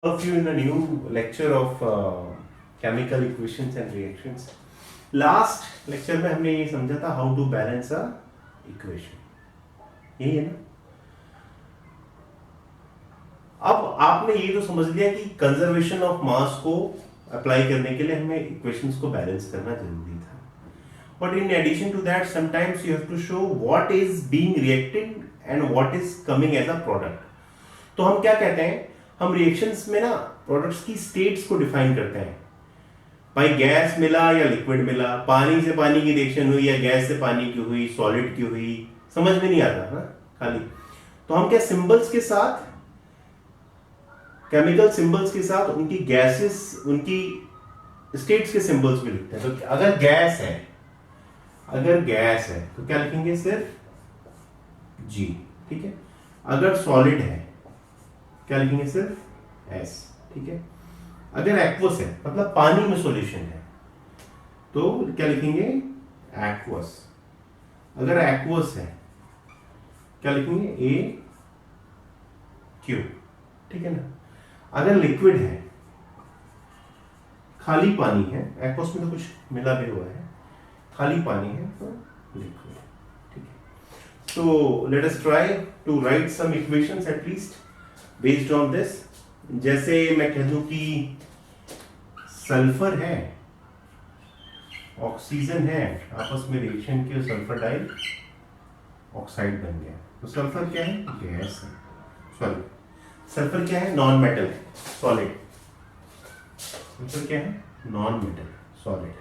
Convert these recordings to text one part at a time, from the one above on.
Of you in a new lecture of chemical equations and reactions. Last lecture में हमने ये समझा था how to balance a equation, यही है ना। अब आपने ये तो समझ लिया कि कंजर्वेशन ऑफ मास को अप्लाई करने के लिए हमें इक्वेशंस को बैलेंस करना जरूरी था, but in addition to that sometimes you have to show what is being reacted and what is coming as a product. तो हम क्या कहते हैं, हम रिएक्शंस में ना प्रोडक्ट्स की स्टेट्स को डिफाइन करते हैं। भाई गैस मिला या लिक्विड मिला, पानी से पानी की रिएक्शन हुई या गैस से पानी की हुई, सॉलिड की हुई, समझ में नहीं आता ना खाली। तो हम क्या सिंबल्स के साथ, केमिकल सिंबल्स के साथ उनकी गैसेस, उनकी स्टेट्स के सिंबल्स भी लिखते हैं। तो अगर गैस है, तो क्या लिखेंगे, सिर्फ जी, ठीक है। अगर सॉलिड है क्या लिखेंगे, सिर्फ एस, ठीक है। अगर एक्वस है मतलब पानी में सॉल्यूशन है तो क्या लिखेंगे, एक्वस। अगर एक्वस है क्या लिखेंगे, ए क्यू, ठीक है ना। अगर लिक्विड है, खाली पानी है, एक्वस में तो कुछ मिला भी हुआ है, खाली पानी है तो लिक्विड, ठीक है। तो let us try to write some equations at least based on this. जैसे मैं कह दूं कि सल्फर है, ऑक्सीजन है, आपस में रिएक्शन के सल्फर डाई ऑक्साइड बन गया, तो सल्फर क्या है, गैस है। सॉरी, सल्फर क्या है, नॉन मेटल है, सॉलिड। सल्फर क्या है, नॉन मेटल, सॉलिड,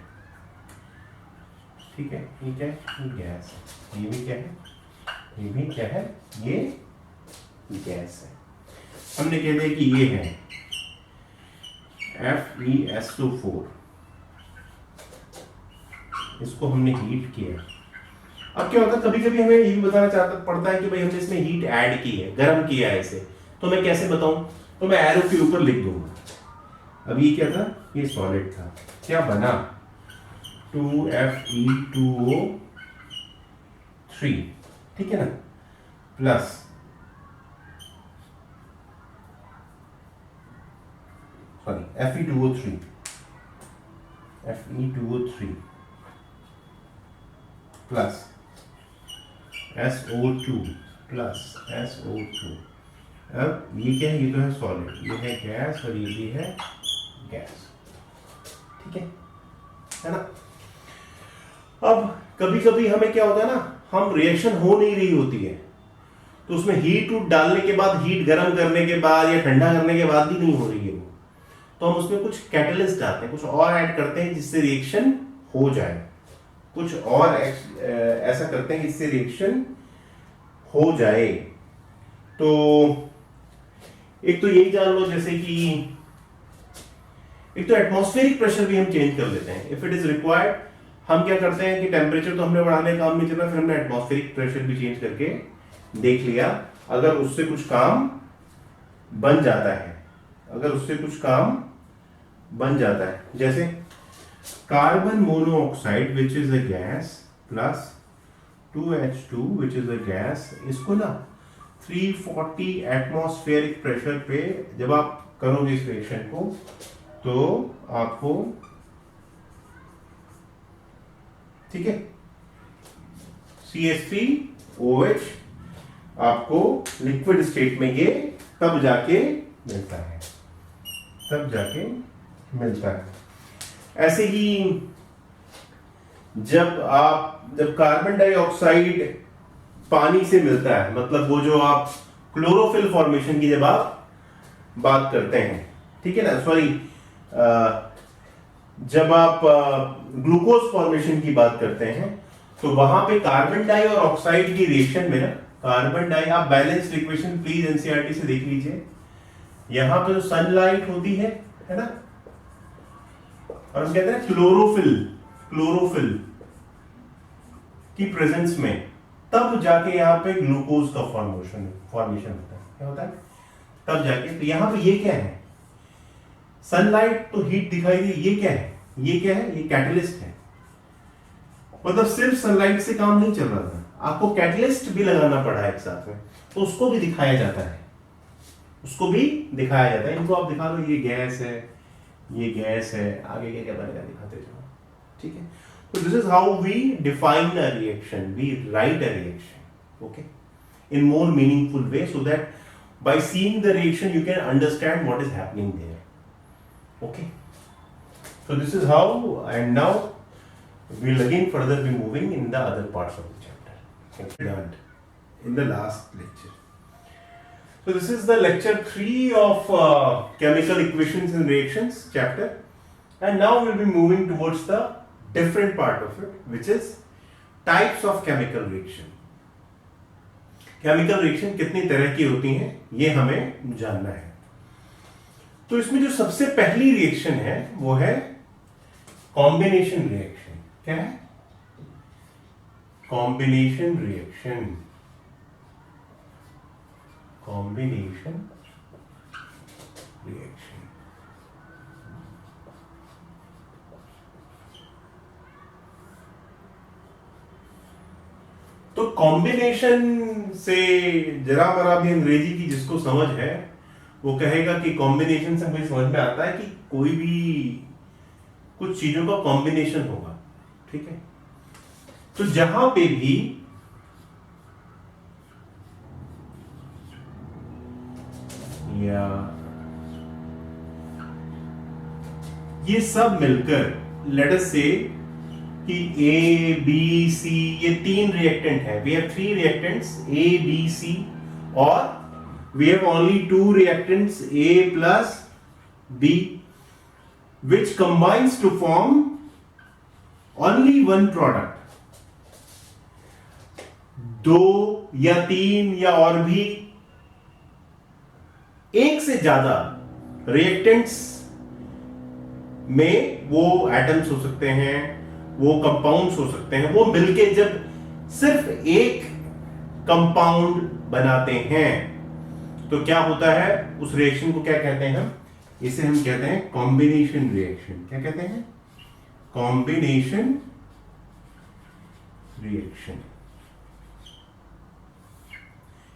ठीक है। ये क्या है, गैस है। ये भी क्या है, ये भी क्या है, ये गैस है। हमने कह दिया कि ये है FeSO4, इसको हमने हीट किया। अब क्या होता है, कभी कभी हमें ये भी बताना चाहता पड़ता है कि भाई हमने इसमें हीट ऐड की है, गर्म किया है इसे, तो मैं कैसे बताऊं, तो मैं एरो के ऊपर लिख दूंगा। अब ये क्या था, ये सॉलिड था, क्या बना 2Fe2O3, ठीक है ना, plus Fe2O3 plus SO2 plus SO2। अब ये क्या है, ये तो है सॉलिड, ये है गैस और ये भी है गैस, ठीक है ना। अब कभी कभी हमें क्या होता है ना, हम रिएक्शन हो नहीं रही होती है तो उसमें हीट डालने के बाद, हीट गर्म करने के बाद या ठंडा करने के बाद भी नहीं हो रही है वो, तो हम उसमें कुछ कैटलिस्ट डालते हैं, कुछ और ऐड करते हैं जिससे रिएक्शन हो जाए, कुछ और ऐसा करते हैं जिससे रिएक्शन हो जाए। तो एक तो यही जान लो, जैसे कि एक तो एटमॉस्फेरिक प्रेशर भी हम चेंज कर लेते हैं इफ इट इज रिक्वायर्ड। हम क्या करते हैं कि टेम्परेचर तो हमने बढ़ाने का काम नहीं चला, फिर हमने एटमॉस्फेरिक प्रेशर भी चेंज करके देख लिया। अगर उससे कुछ काम बन जाता है, जैसे carbon monoxide which is a gas plus 2H2 which is a gas, इसको ना 340 एटमॉस्फेरिक प्रेशर पे जब आप करोगे इस रिएक्शन को, तो आपको, ठीक है, CH3OH आपको लिक्विड स्टेट में ये तब जाके मिलता है। ऐसे ही जब कार्बन डाइऑक्साइड पानी से मिलता है, मतलब वो जो आप क्लोरोफिल फॉर्मेशन की जब आप बात करते हैं, ठीक है ना, सॉरी, जब आप ग्लूकोज फॉर्मेशन की बात करते हैं, तो वहां पे कार्बन डाई और ऑक्साइड की रिएक्शन में ना, कार्बन डाई, आप बैलेंस्ड इक्वेशन प्लीज एनसीईआरटी से देख लीजिए, यहां पे जो सनलाइट होती है ना, और हम कहते हैं क्लोरोफिल की प्रेजेंस में, तब जाके यहाँ पे ग्लूकोज का फॉर्मेशन होता है। क्या होता है, तब जाके। तो यहाँ पे ये क्या है, सनलाइट तो हीट दिखाई दी, ये क्या है, ये कैटलिस्ट है। मतलब सिर्फ सनलाइट से काम नहीं चल रहा था, आपको कैटलिस्ट भी लगाना पड़ा है एक साथ में, तो उसको भी दिखाया जाता है, उसको भी दिखाया जाता है। इनको आप दिखा दो, ये गैस है, ये गैस है, आगे क्या क्या बनेगा दिखाते जाओ, ठीक है। तो this is how we define a reaction, we write a reaction, okay, in more meaningful way, so that by seeing the reaction you can understand what is happening there, okay. So this is how, and now we'll again further be moving in the other parts of the chapter learned in the last lecture. So this is the lecture 3 of chemical equations and reactions chapter, and now we'll be moving towards the different part of it, which is types of chemical reaction. Chemical reaction कितनी तरह की होती हैं ये हमें जानना है। तो इसमें जो सबसे पहली रिएक्शन है वो है कॉम्बिनेशन रिएक्शन। क्या है? Combination reaction. कॉम्बिनेशन रिएक्शन तो कॉम्बिनेशन से जरा बरा भी अंग्रेजी की जिसको समझ है वो कहेगा कि कॉम्बिनेशन से मुझे समझ में आता है कि कोई भी कुछ चीजों का कॉम्बिनेशन होगा, ठीक है। तो जहां पे भी या ये सब मिलकर लेट अस से कि ए बी सी ये 3 रिएक्टेंट है, we have 3 reactants A B C, और we have only 2 reactants A plus B which combines to form only one product. 2 या 3 या और भी एक से ज्यादा रिएक्टेंट्स में वो एटम्स हो सकते हैं, वो कंपाउंड्स हो सकते हैं, वो मिलके जब सिर्फ एक कंपाउंड बनाते हैं तो क्या होता है, उस रिएक्शन को क्या कहते हैं हम, इसे हम कहते हैं कॉम्बिनेशन रिएक्शन। क्या कहते हैं? Combination reaction.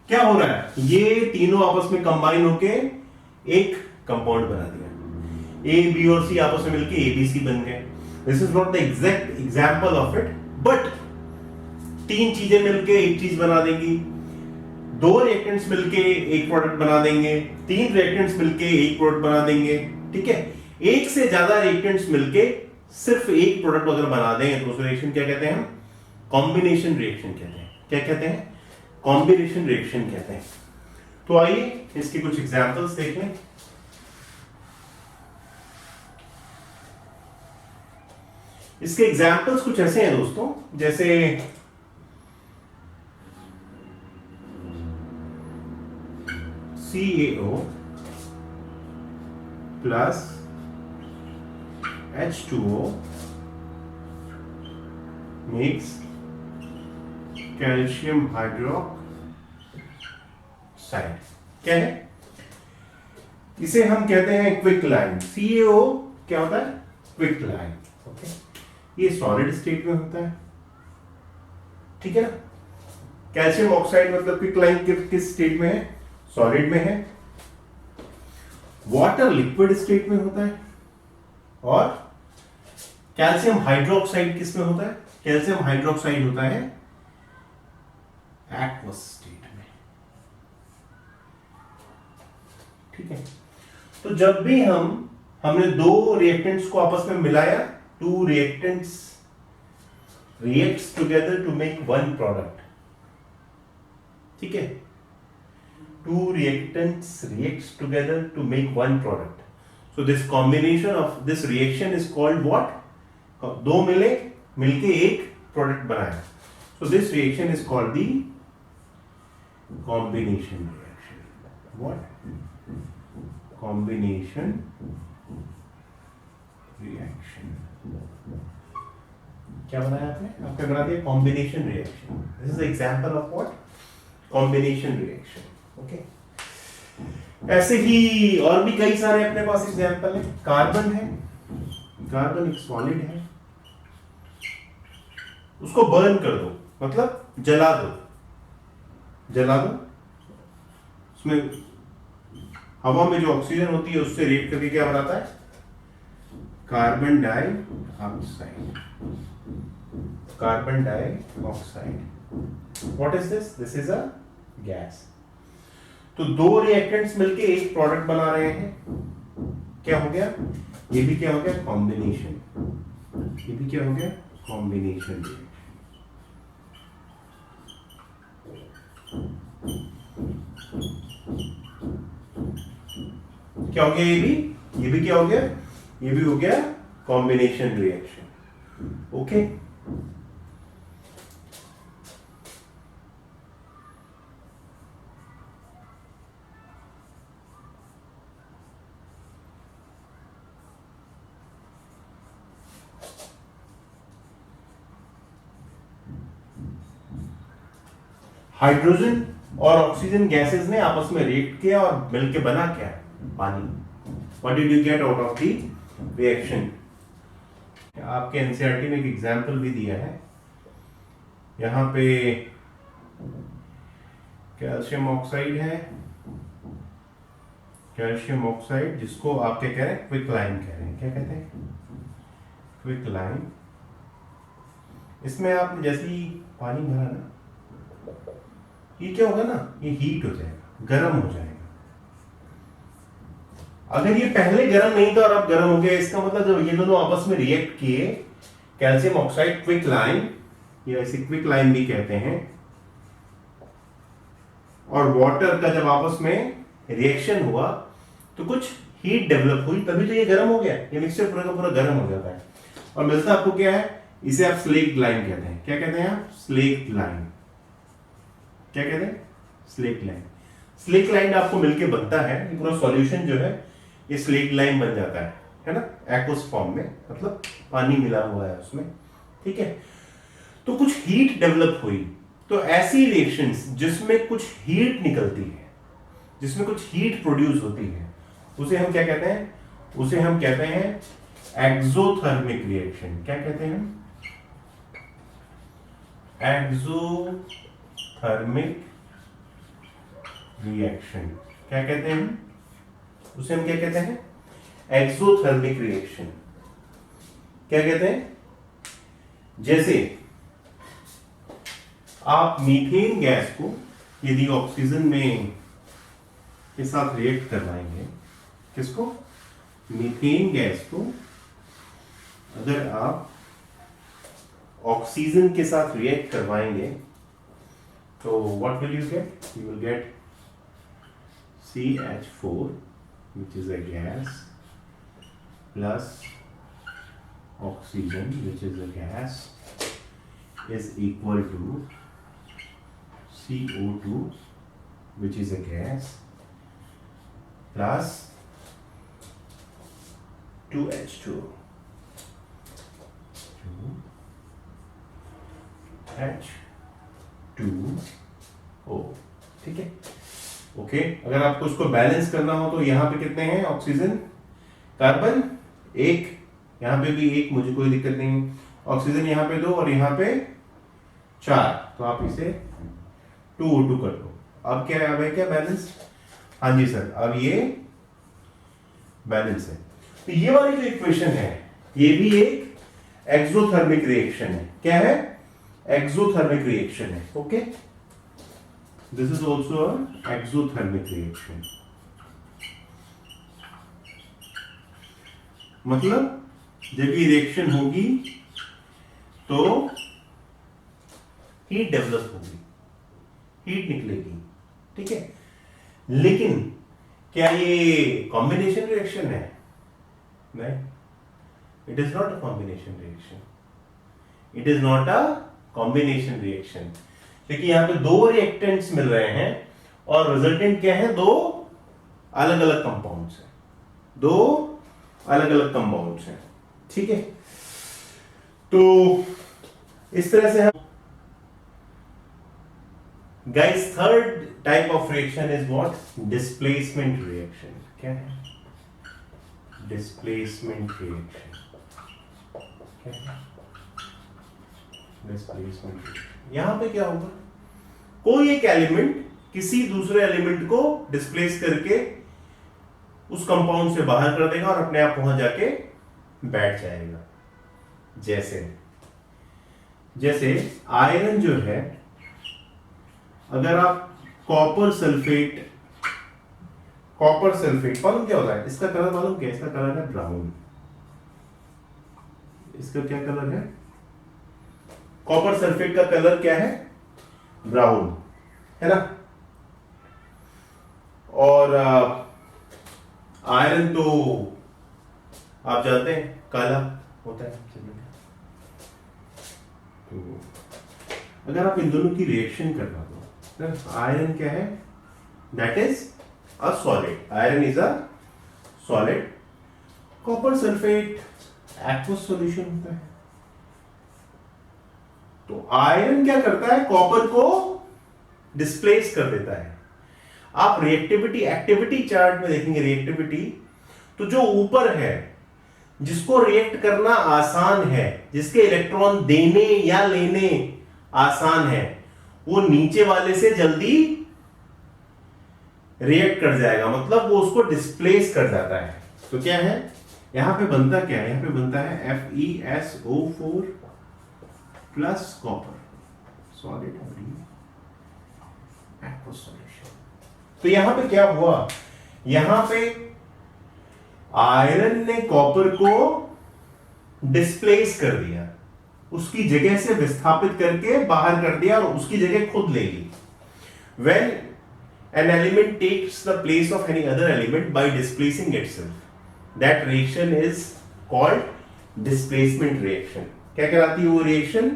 क्या हो रहा है, ये तीनों आपस में कंबाइन होके एक कंपाउंड बना दिया, ए बी और सी आपस में मिलके एबीसी बन गए। This is not the exact example of it, but 3 चीजें मिलके एक चीज बना देंगी, 2 रिएक्टेंट्स मिलके एक प्रोडक्ट बना देंगे, 3 रिएक्टेंट्स मिलके एक प्रोडक्ट बना देंगे, ठीक है। एक से ज्यादा रिएक्टेंट्स मिलके सिर्फ एक प्रोडक्ट अगर बना दें तो उस रिएक्शन क्या कहते हैं हम? कॉम्बिनेशन रिएक्शन कहते हैं। क्या कहते हैं? कॉम्बिनेशन रिएक्शन कहते हैं। तो आइए इसके कुछ एग्जांपल्स देख लें। इसके एग्जांपल्स कुछ ऐसे हैं दोस्तों, जैसे CaO plus H2O makes calcium hydroxide. क्या है? इसे हम कहते हैं क्विक लाइन। CaO क्या होता है? Quick line, okay. ये सॉलिड स्टेट में होता है, ठीक है ना। कैल्शियम ऑक्साइड मतलब क्विक लाइन किस स्टेट में है? सॉलिड में है। वाटर लिक्विड स्टेट में होता है, और कैल्शियम हाइड्रोक्साइड किस में होता है? कैल्शियम हाइड्रोक्साइड होता है एक्वस स्टेट में, ठीक है। तो जब भी हमने 2 रिएक्टेंट्स को आपस में मिलाया, 2 reactants reacts together to make 1 product, ठीक है। 2 reactants reacts together to make 1 product. So this combination of this reaction is called what? 2 मिलके एक प्रोडक्ट बनाया। So this reaction is called the combination reaction. What? Combination reaction. क्या बनाया आपने? आपने बना दिया combination reaction. This is the example of what? Combination reaction. Okay. ऐसे ही और भी कई सारे अपने पास एग्जांपल है। कार्बन है, कार्बन एक सॉलिड है, उसको बर्न कर दो, मतलब जला दो, जला दो, उसमें हवा में जो ऑक्सीजन होती है उससे रिएक्ट करके क्या बनाता है? Carbon dioxide. Carbon dioxide. What is this? This is a gas. तो दो रिएक्टेंट्स मिलके एक प्रोडक्ट बना रहे हैं। क्या हो गया? ये भी क्या हो गया? कॉम्बिनेशन। ये भी क्या हो गया? Combination reaction. क्या हो गया? ये भी क्या हो गया? ये भी हो गया कॉम्बिनेशन रिएक्शन। ओके, हाइड्रोजन और ऑक्सीजन गैसेस ने आपस में रिएक्ट किया और मिलके बना क्या? पानी। What did you get out of the reaction? आपके एनसीईआरटी में एक एग्जांपल भी दिया है। यहां पे कैल्शियम ऑक्साइड है, कैल्शियम ऑक्साइड, जिसको आप क्या कह रहे हैं? क्विक लाइम कह रहे हैं। क्या कहते हैं? Quick lime. इसमें आपने जैसे ही पानी भरा ना, ये क्या होगा ना, ये हीट हो जाएगा, गर्म हो जाएगा। अगर ये पहले गर्म नहीं था और अब गर्म हो गया, इसका मतलब जब ये दोनों आपस में रिएक्ट किए, कैल्शियम ऑक्साइड क्विक लाइम, ये ऐसे क्विक लाइम भी कहते हैं, और वाटर का जब आपस में रिएक्शन हुआ तो कुछ हीट डेवलप हुई, तभी तो ये गर्म हो गया। ये मिक्सचर पूरा का पूरा गर्म हो जाता है और मिलता आपको क्या है? इसे आप स्लेक्ड लाइम कहते हैं। क्या कहते हैं आप? Slaked lime. क्या कहते हैं? Slaked lime. स्लेक्ड लाइम आपको मिलके बनता है, ये पूरा सॉल्यूशन जो है ये स्लेक्ड लाइम बन जाता है ना, एक्वस फॉर्म में, मतलब पानी मिला हुआ है उसमें। ठीक है, तो कुछ हीट डेवलप हुई। तो ऐसी रिएक्शंस जिसमें कुछ हीट निकलती है, जिसमें कुछ हीट प्रोड्यूस होती है, उसे हम क्या कहते हैं? उसे हम कहते हैं एक्सोथर्मिक रिएक्शन। क्या कहते हैं हम? Exothermic reaction. क्या कहते हैं हम? उसे हम क्या कहते हैं? Exothermic reaction. क्या कहते हैं? जैसे आप मीथेन गैस को यदि ऑक्सीजन में के साथ रिएक्ट करवाएंगे, किसको? मीथेन गैस को अगर आप ऑक्सीजन के साथ रिएक्ट करवाएंगे तो what will you get? You will get CH4, which is a gas, plus oxygen, which is a gas, is equal to CO2, which is a gas, plus 2H2. 2H2O। ठीक है, okay. अगर आपको इसको balance करना हो तो यहां पे कितने हैं? ऑक्सीजन, कार्बन एक, यहां पे भी एक, मुझे कोई दिक्कत नहीं। ऑक्सीजन यहां पे 2 और यहां पे 4, तो आप इसे 2O2 कर दो। अब क्या है? क्या बैलेंस? हाँ जी सर, अब ये बैलेंस है। तो ये वाली जो इक्वेशन है ये भी एक एक्सोथर्मिक रिएक्शन है। क्या है? एक्सोथर्मिक रिएक्शन है। Okay, this is also an exothermic reaction। मतलब जब ये रिएक्शन होगी तो हीट डेवलप होगी, हीट निकलेगी। ठीक है, लेकिन क्या ये कॉम्बिनेशन रिएक्शन है? नहीं, it is not a combination reaction. It is not a combination reaction, क्योंकि यहां पे दो रिएक्टेंट्स मिल रहे हैं और रिजल्टेंट क्या है? दो अलग अलग कंपाउंड्स हैं, दो अलग अलग कंपाउंड्स हैं। ठीक है, तो इस तरह से हम guys third type of reaction is what? Displacement reaction. क्या है? Displacement reaction. क्या है? Displacement reaction. यहां पे क्या होगा? कोई एक एलिमेंट किसी दूसरे एलिमेंट को डिस्प्लेस करके उस कंपाउंड से बाहर कर देगा और अपने आप वहां जाके बैठ जाएगा। जैसे जैसे आयरन जो है, अगर आप कॉपर सल्फेट मालूम क्या होता है इसका कलर? मालूम क्या? इसका कलर है ब्राउन। इसका क्या कलर है? कॉपर सल्फेट का कलर क्या है? ब्राउन, है ना। और आयरन तो आप जानते हैं काला होता है। तो अगर आप इन दोनों की रिएक्शन करवा दो, आयरन क्या है? That is a solid. Iron is a solid. Copper sulphate aqueous solution होता है। तो आयरन क्या करता है? कॉपर को डिस्प्लेस कर देता है। आप रिएक्टिविटी एक्टिविटी चार्ट में देखेंगे रिएक्टिविटी, तो जो ऊपर है जिसको रिएक्ट करना आसान है, जिसके इलेक्ट्रॉन देने या लेने आसान है, वो नीचे वाले से जल्दी रिएक्ट कर जाएगा, मतलब वो उसको डिस्प्लेस कर जाता है। तो क्या है यहां पे बनता? क्या है यहां पे बनता है? FeSO4 plus copper solid aqueous solution. तो यहां पे क्या हुआ? यहां पे आयरन ने कॉपर को डिस्प्लेस कर दिया, उसकी जगह से विस्थापित करके बाहर कर दिया और उसकी जगह खुद ले ली। When an element takes the place of any other element by displacing itself, that reaction is called displacement reaction. क्या कहलाती है वो रिएक्शन?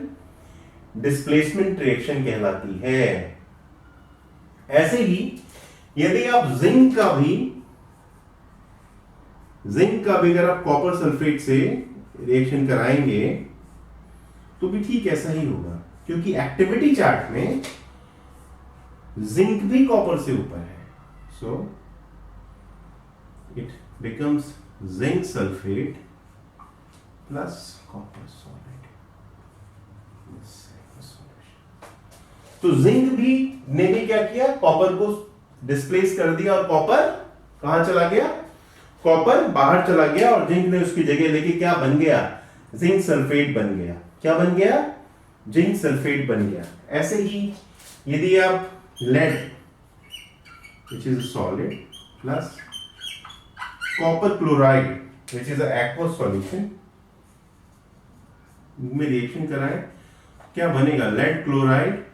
डिस्प्लेसमेंट रिएक्शन कहलाती है। ऐसे ही यदि आप जिंक का भी अगर आप कॉपर सल्फेट से रिएक्शन कराएंगे तो भी ठीक ऐसा ही होगा, क्योंकि एक्टिविटी चार्ट में जिंक भी कॉपर से ऊपर है। So it becomes zinc sulphate plus copper solid. तो जिंक ने भी क्या किया? कॉपर को डिस्प्लेस कर दिया और कॉपर कहां चला गया? कॉपर बाहर चला गया और जिंक ने उसकी जगह लेके क्या बन गया? जिंक सल्फेट बन गया। क्या बन गया? जिंक सल्फेट बन गया। ऐसे ही यदि आप lead which is a solid plus copper chloride which is a aqueous solution में रिएक्शन कराएं, क्या बनेगा? Lead chloride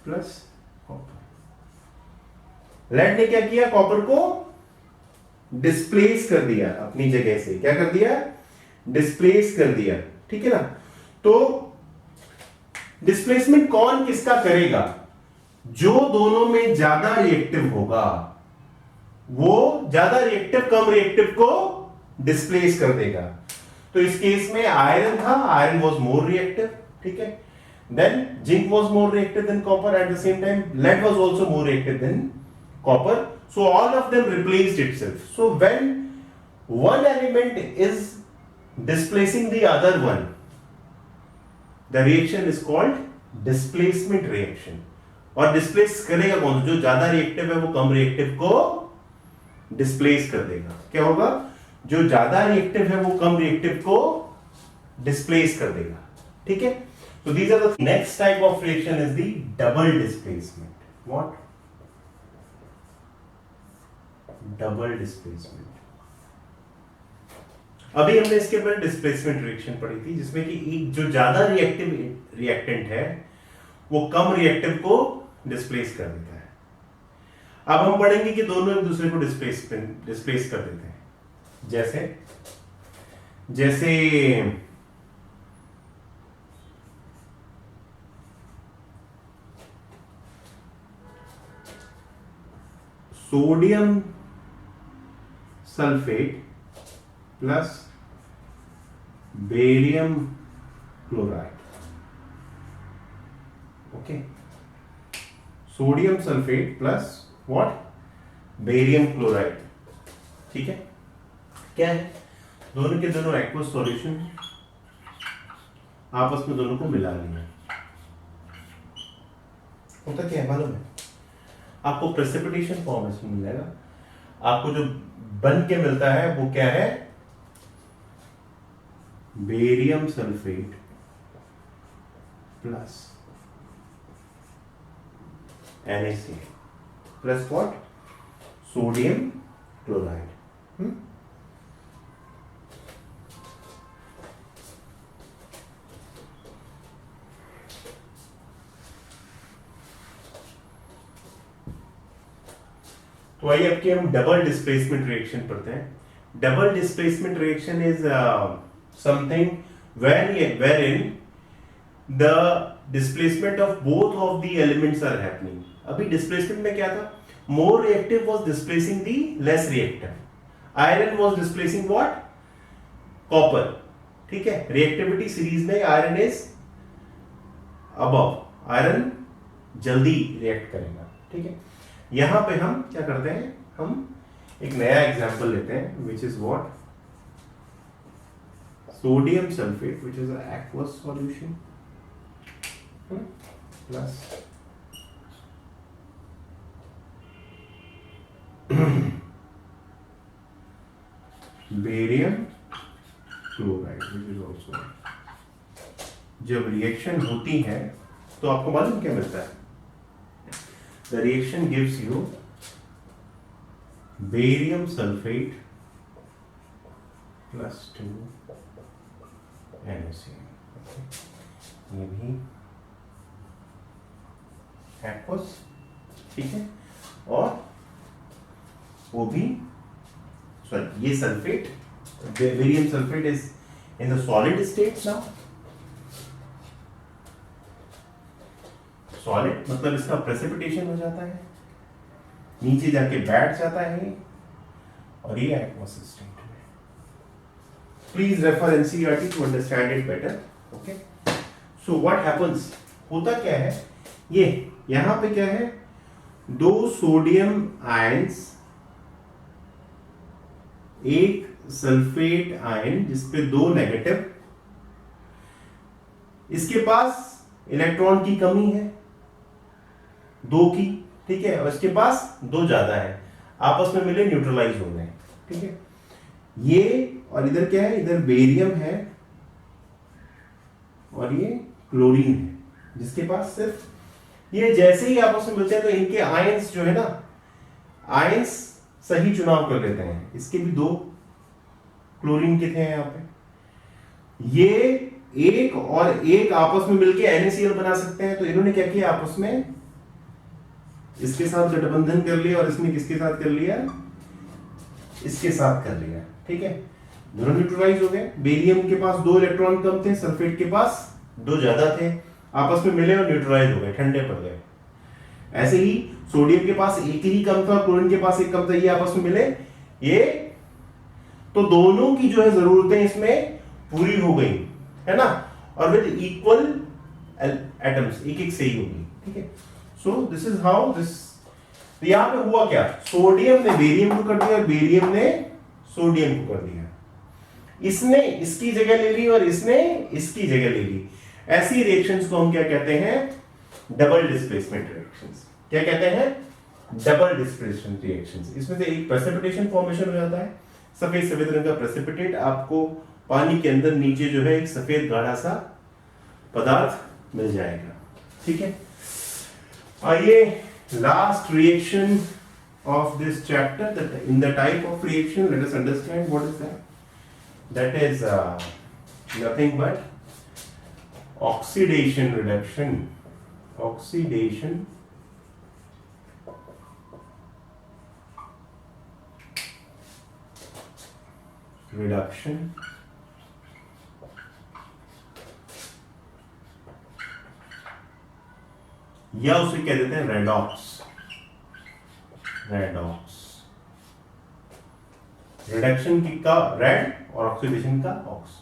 plus copper. Lead ने क्या किया? कॉपर को डिस्प्लेस कर दिया अपनी जगह से। क्या कर दिया? डिस्प्लेस कर दिया। ठीक है ना। तो डिस्प्लेसमेंट कौन किसका करेगा? जो दोनों में ज्यादा रिएक्टिव होगा वो ज्यादा रिएक्टिव कम रिएक्टिव को डिस्प्लेस कर देगा। तो इस केस में आयरन था, आयरन वाज मोर रिएक्टिव, ठीक है। Then zinc was more reactive than copper, at the same time lead was also more reactive than copper. So all of them replaced itself. So when one element is displacing the other one, the reaction is called displacement reaction. और displace करेगा कौन? जो ज्यादा reactive है वो कम reactive को displace कर देगा। क्या होगा? जो ज्यादा रिएक्टिव है वो कम रिएक्टिव को डिस्प्लेस कर देगा। ठीक है। So these are the next type of reaction is the double displacement. What? Double displacement. अभी हमने इसके ऊपर डिस्प्लेसमेंट रिएक्शन पढ़ी थी, जिसमें कि एक जो ज्यादा रिएक्टिव रिएक्टेंट है वो कम रिएक्टिव को डिस्प्लेस कर देता है। अब हम पढ़ेंगे कि दोनों एक दूसरे को डिस्प्लेस कर देते हैं। जैसे sodium sulphate plus barium chloride. Okay, sodium sulphate plus what? Barium chloride. ठीक है। क्या है? दोनों के दोनों एक्वस सॉल्यूशन, आपस में दोनों को मिला लिया। होता क्या है मालूम है? आपको प्रेसिपिटेशन फॉर्म इसमें मिल जाएगा। आपको जो बन के मिलता है वो क्या है, barium sulphate plus NaCl plus what, sodium chloride. तो आइए अब हम डबल डिस्प्लेसमेंट रिएक्शन पढ़ते हैं। Double displacement reaction is something wherein the displacement of both of the elements are happening। अभी डिस्प्लेसमेंट में क्या था, more reactive was displacing the less reactive, iron was displacing what, copper। ठीक है, reactivity series में iron is above, iron जल्दी react करेगा। ठीक है, यहां पे हम क्या करते हैं, हम एक नया एग्जांपल लेते हैं which is what, sodium sulphate which is aqueous solution plus barium chloride which is also. जब रिएक्शन होती है तो आपको मालूम क्या मिलता है, the reaction gives you barium sulfate plus 2 NaCl। ये भी aqueous, ठीक है, और वो भी सॉरी, ये sulphate, barium sulphate is in the solid state now. Solid मतलब इसका प्रेसिपिटेशन हो जाता है, नीचे जाके बैठ जाता है, और ये एक्वस स्टेट में। Please refer NCERT to understand it better. Okay, so what happens, होता क्या है, ये यहां पे क्या है, दो सोडियम आयंस, एक सल्फेट आयन जिसपे दो नेगेटिव, इसके पास इलेक्ट्रॉन की कमी है, दो की, ठीक है, और इसके पास दो ज्यादा है, आपस में मिले न्यूट्रलाइज हो गए। ठीक है, ये और इधर क्या है, इधर बेरियम है और ये क्लोरीन है जिसके पास सिर्फ, ये जैसे ही आपस में मिलते हैं तो इनके आयंस जो है ना, आयंस सही चुनाव कर लेते हैं। इसके भी दो क्लोरीन के थे यहाँ पे, ये एक और एक आपस में मिलके NaCl बना सकते हैं। तो इन्होंने क्या किया, आपस में इसके साथ गठबंधन कर लिया और इसने किसके साथ कर लिया, इसके साथ कर लिया। ठीक है, दोनों न्यूट्रलाइज हो गए। बेरियम के पास दो इलेक्ट्रॉन कम थे, सल्फेट के पास दो ज्यादा थे, आपस में मिले और न्यूट्रलाइज हो गए, ठंडे पड़ गए। ऐसे ही सोडियम के पास एक ही कम था, क्लोरीन के पास एक कम था, ये आपस में मिले, ये तो दोनों की जो है जरूरतें इसमें पूरी हो गई, है ना, और विद इक्वल एटम्स, एक एक से ही होगी। ठीक है, so this is how this, यहां पे हुआ क्या, सोडियम ने बेरियम को कर दिया, बेरियम ने सोडियम को कर दिया, इसने इसकी जगह ले ली और इसने इसकी जगह ले ली। ऐसी रिएक्शंस को हम क्या कहते हैं, डबल डिस्प्लेसमेंट रिएक्शंस। क्या कहते हैं, डबल डिस्प्लेसमेंट रिएक्शंस। इसमें से एक प्रेसिपिटेशन फॉर्मेशन हो जाता है, सफेद सफेद रंग का प्रेसिपिटेट, आपको पानी के अंदर नीचे जो है एक सफेद गाढ़ा सा पदार्थ मिल जाएगा। ठीक है, आइए last reaction of this chapter, that in the type of reaction, let us understand what is that is nothing but oxidation reduction, oxidation reduction या उसे कह देते हैं रेडॉक्स, रेडॉक्स, रिडक्शन की का रेड और ऑक्सीडेशन का ऑक्स।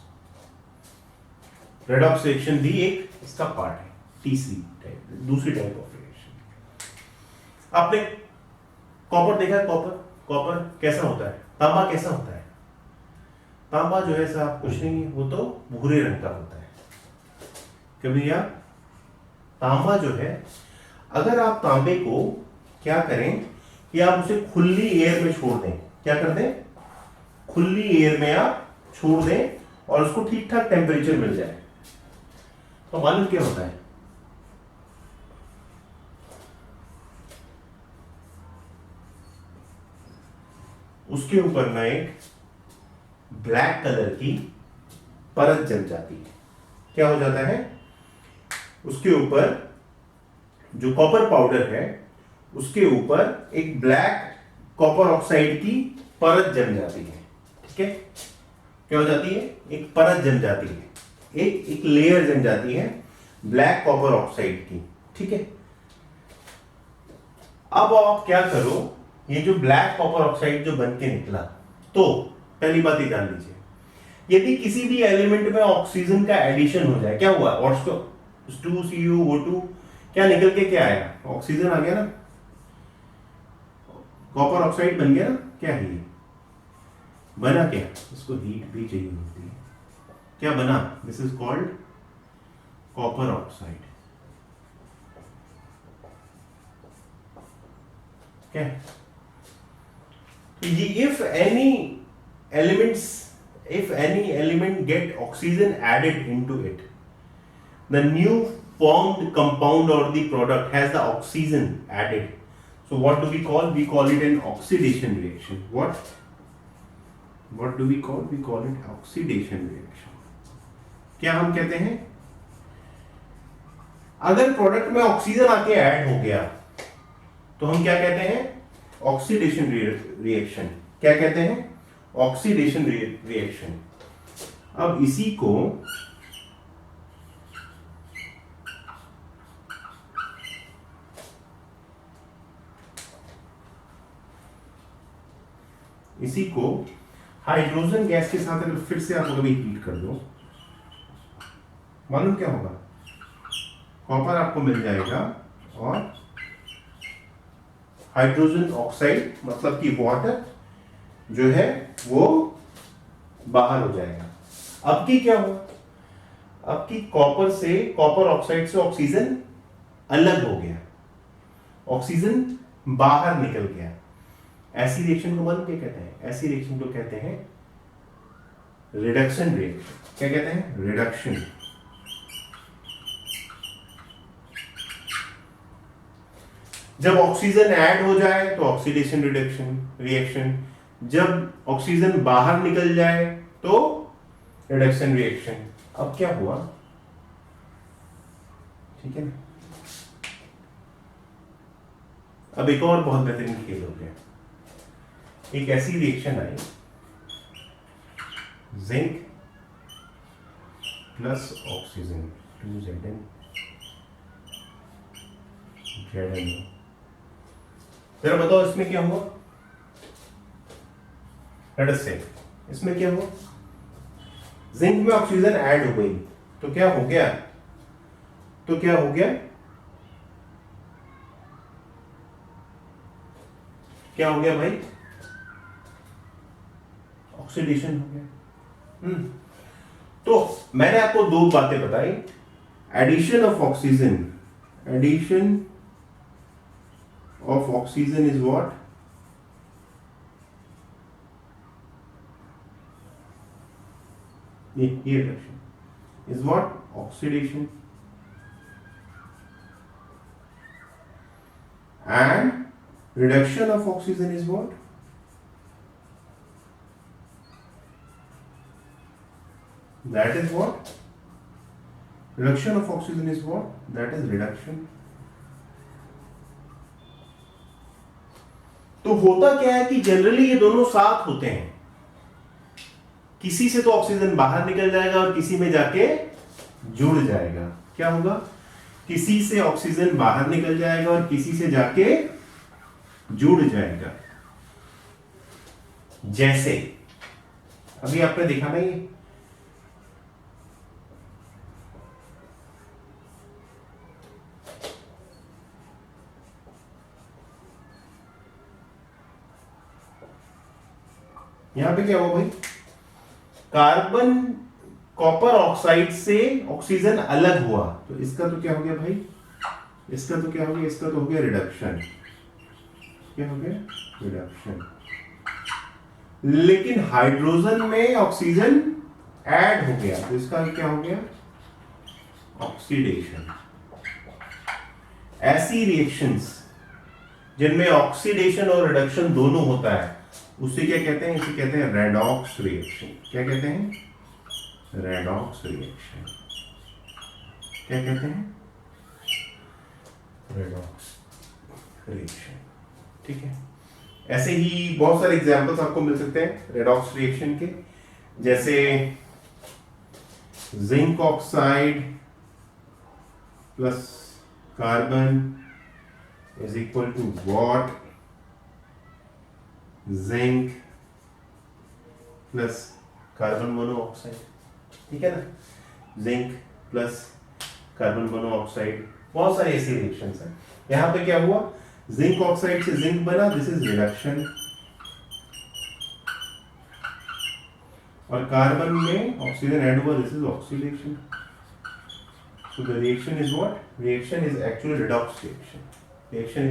रेडॉक्स रिएक्शन भी एक इसका पार्ट है, तीसरी टाइप, दूसरी टाइप ऑफ रिएक्शन। आपने कॉपर देखा है, कॉपर, कॉपर कैसा होता है, तांबा कैसा होता है, तांबा जो है साहब कुछ नहीं, वो तो भूरे रंग का होता है। कभी आप तांबा जो है, अगर आप तांबे को क्या करें कि आप उसे खुली एयर में छोड़ दें। क्या कर दें? खुली एयर में आप छोड़ दें और उसको ठीक ठाक टेम्परेचर मिल जाए तो मालूम क्या होता है? उसके ऊपर ना एक ब्लैक कलर की परत जम जाती है। क्या हो जाता है? उसके ऊपर जो कॉपर पाउडर है उसके ऊपर एक ब्लैक कॉपर ऑक्साइड की परत जम जाती है। ठीक है? क्या हो जाती है? एक परत जम जाती है, एक लेयर जम जाती है ब्लैक कॉपर ऑक्साइड की। ठीक है? अब आप क्या करो, ये जो ब्लैक कॉपर ऑक्साइड जो बन के निकला, तो पहली बात ये जान लीजिए, यदि किसी भी एलिमेंट में ऑक्सीजन का एडिशन हो जाए, क्या हुआ? H2CuO2 क्या निकल के क्या आया? ऑक्सीजन आ गया ना, कॉपर ऑक्साइड बन गया ना। क्या है ये? बना क्या? इसको हीट भी चाहिए होती है। क्या बना? This is called copper oxide. क्या? if any element get oxygen added into it, the new formed compound or the product has the oxygen added. So what do we call? We call it an oxidation reaction. What do we call? We call it oxidation reaction. क्या हम कहते हैं? अगर product में oxygen आके add हो गया तो हम क्या कहते हैं? Oxidation reaction. क्या कहते हैं? Oxidation reaction. अब इसी को हाइड्रोजन गैस के साथ अगर फिर से आप कभी हीट कर दो, मालूम क्या होगा? कॉपर आपको मिल जाएगा और हाइड्रोजन ऑक्साइड मतलब कि वाटर जो है वो बाहर हो जाएगा। अब की क्या हुआ? अब की कॉपर ऑक्साइड से ऑक्सीजन अलग हो गया, ऑक्सीजन बाहर निकल गया। ऐसी रिएक्शन को मालूम क्या कहते हैं? ऐसी रिएक्शन को कहते हैं रिडक्शन रिएक्शन। क्या कहते हैं? रिडक्शन। जब ऑक्सीजन ऐड हो जाए तो ऑक्सीडेशन रिएक्शन, जब ऑक्सीजन बाहर निकल जाए तो रिडक्शन रिएक्शन। अब क्या हुआ? ठीक है ना? अब एक और बहुत बेहतरीन खेल हो गया। एक ऐसी reaction I, zinc plus oxygen 2Zn ZnO। जरा बताओ इसमें क्या हुआ? लेट अस से इसमें क्या हुआ? जिंक में ऑक्सीजन ऐड हो गई तो क्या हो गया? क्या हो गया भाई? ऑक्सीडेशन हो गया। तो मैंने आपको दो बातें बताई। Addition of oxygen is what? ये reduction is what? Oxidation. And reduction of oxygen is what? That is what? Reduction of oxygen is what? That is reduction. तो होता क्या है कि जनरली ये दोनों साथ होते हैं। किसी से तो ऑक्सीजन बाहर निकल जाएगा और किसी में जाके जुड़ जाएगा। क्या होगा? किसी से ऑक्सीजन बाहर निकल जाएगा और किसी से जाके जुड़ जाएगा। जैसे अभी आपने देखा ना, ये यहां पे क्या हुआ भाई? कार्बन कॉपर ऑक्साइड से ऑक्सीजन अलग हुआ तो इसका तो क्या हो गया भाई? इसका तो क्या हो गया? इसका तो हो गया रिडक्शन। क्या हो गया? रिडक्शन। लेकिन हाइड्रोजन में ऑक्सीजन ऐड हो गया तो इसका क्या हो गया? ऑक्सीडेशन। ऐसी रिएक्शंस जिनमें ऑक्सीडेशन और रिडक्शन दोनों होता है उसे क्या कहते हैं? इसे कहते हैं रेडॉक्स रिएक्शन। क्या कहते हैं? Redox reaction. क्या कहते हैं? Redox reaction. ठीक है। ऐसे ही बहुत सारे एग्जांपल्स आपको मिल सकते हैं रेडॉक्स रिएक्शन के, जैसे zinc oxide plus carbon is equal to what? Zinc plus carbon monoxide. ठीक है ना? जिंक प्लस कार्बन मोनोऑक्साइड, बहुत सारे ऐसे रिएक्शंस हैं। यहां पे क्या हुआ? जिंक ऑक्साइड से जिंक बना, दिस इज रिडक्शन, और कार्बन में ऑक्सीजन ऐड हुआ, this is oxidation. So the reaction is what? Reaction is actually redox reaction. Reaction is